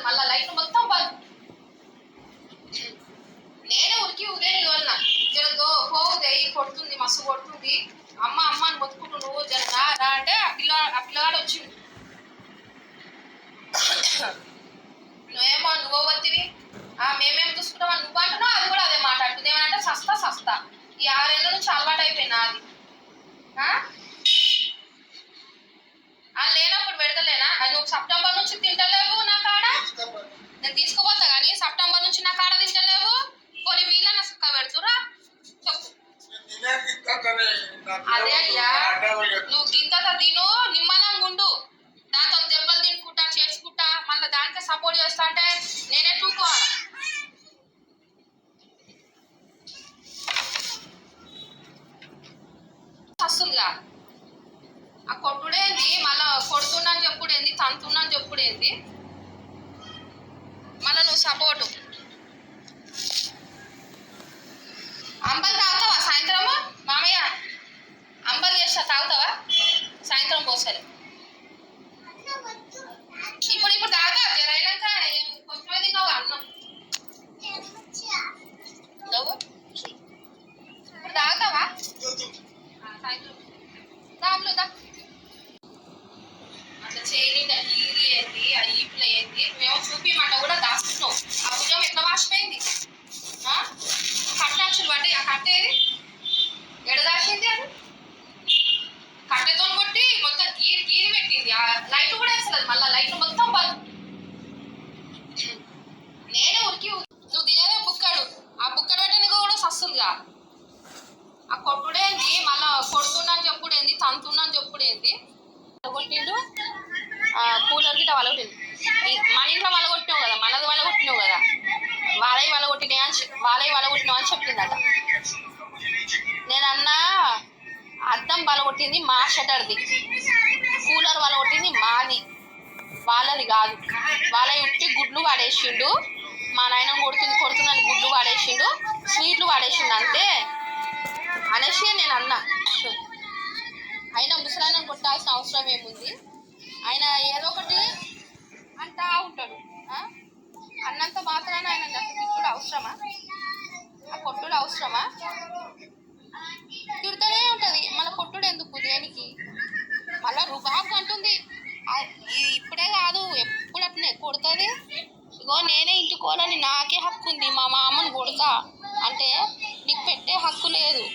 మళ్ళీ లైట్ మొత్తం బంద్. నేనే ఉరికి ఉదయం ఇవ్వాలన్న జరతో పోవుదయ్యి కొడుతుంది, మస్తు కొడుతుంది. అమ్మ అమ్మ అని మొత్తుకుంటూ నువ్వు జర రా అంటే ఆ పిల్లగాడు వచ్చింది. నువ్వేమో నువ్వు వత్తివి మేమేం చూసుకుంటామని నువ్వు అంటున్నావు, అది కూడా అదే మాట్లాడుతుంది. ఏమంటే సస్తా ఈ 6 ఏళ్ళ నుంచి అలవాటు అయిపోయినా అది లేనప్పుడు పెడతలేనా? అది నువ్వు సెప్టెంబర్ నుంచి తింటలేవు నా కాడ, నేను తీసుకుపోతా కానీ సెప్టెంబర్ నుంచి నా కాడ తింటలేవు. కొన్ని వీళ్ళని సుక్క పెడుతురా చెప్పు. అదే అయ్యా నువ్వు గింత తిను, నిమ్మలంగా ఉండు. దాంతో దెబ్బలు తినుకుంటా చేసుకుంటా మళ్ళీ దానికే సపోర్ట్ చేస్తా అంటే నేనే చూసుకోవాలి. వస్తుందిగా ఆ కొట్టుడేంది, మళ్ళా కొడుతుండని చెప్పుడేంది, తంతుండని చెప్పుడేంది, మళ్ళా నువ్వు సపోర్టు. అంబలు తాగుతావా సాయంత్రము? మామయ్య అంబలు చేస్తా తాగుతావా సాయంత్రం పోసరి? ఇప్పుడు తాగుతా జరైనాక కొంచెమే తిన్నావు అన్నం ఇప్పుడు తాగుతావా సాయంత్రం? దాములు దా అట్లా చేయని ఈరి ఏంది ఆ ఈపులు ఏంది మేము చూపిమంట కూడా దాస్తున్నావు. ఆ భుజం ఎట్లా వాసిపోయింది, కట్టాచులు పడ్డాయి. ఆ కట్టేది ఎడదాసింది, అది కట్టెతో కొట్టి మొత్తం గీరి పెట్టింది. ఆ లైట్ కూడా వేస్తుంది, మళ్ళీ లైట్ మొత్తం బంద్. నేనే ఉరికి నువ్వు తినేదే బుక్కడు, ఆ బుక్కడు పెట్టిన కూడా సస్తుందిగా. ఆ కొట్టుడేంది, మళ్ళా కొడుతుండని చెప్పుడేంది, తంతుండని చెప్పుడేంది. కొట్టిండు కూలర్ గిట్ట వలగొట్టిండు. మన ఇంట్లో వలగొట్టినావు కదా, మనది వలగొట్టినావు కదా, వాళ్ళవి వలగొట్టినావు అని చెప్పిందట. నేనన్నా అద్దం వలగొట్టింది మా షటర్ది, కూలర్ వలగొట్టింది మాది, వాళ్ళది కాదు. వాళ్ళ ఉట్టి గుడ్లు వాడేసిండు, మా నాయన కొడుతుందని గుడ్లు వాడేసిండు, స్వీట్లు వాడేసిండు అంతే అనేసి నేను అన్నా. ఆయన ముసలాయన కొట్టాల్సిన అవసరం ఏముంది, ఆయన ఏదో ఒకటి అంటా ఉంటాడు. అన్నంత మాత్రాన ఆయన తిట్టుడు అవసరమా, ఆ కొట్టుడు అవసరమా? తిడుతూనే ఉంటుంది, మళ్ళీ కొట్టుడు ఎందుకు దేనికి? మళ్ళీ రుబాబ్ అంటుంది. ఇప్పుడే కాదు ఎప్పుడు అట్నే కొడుతుంది. ఇగో నేనే ఇంటికోవాలని నాకే హక్కు ఉంది, మా మామని కొడతా అంటే నీకు పెట్టే హక్కు లేదు.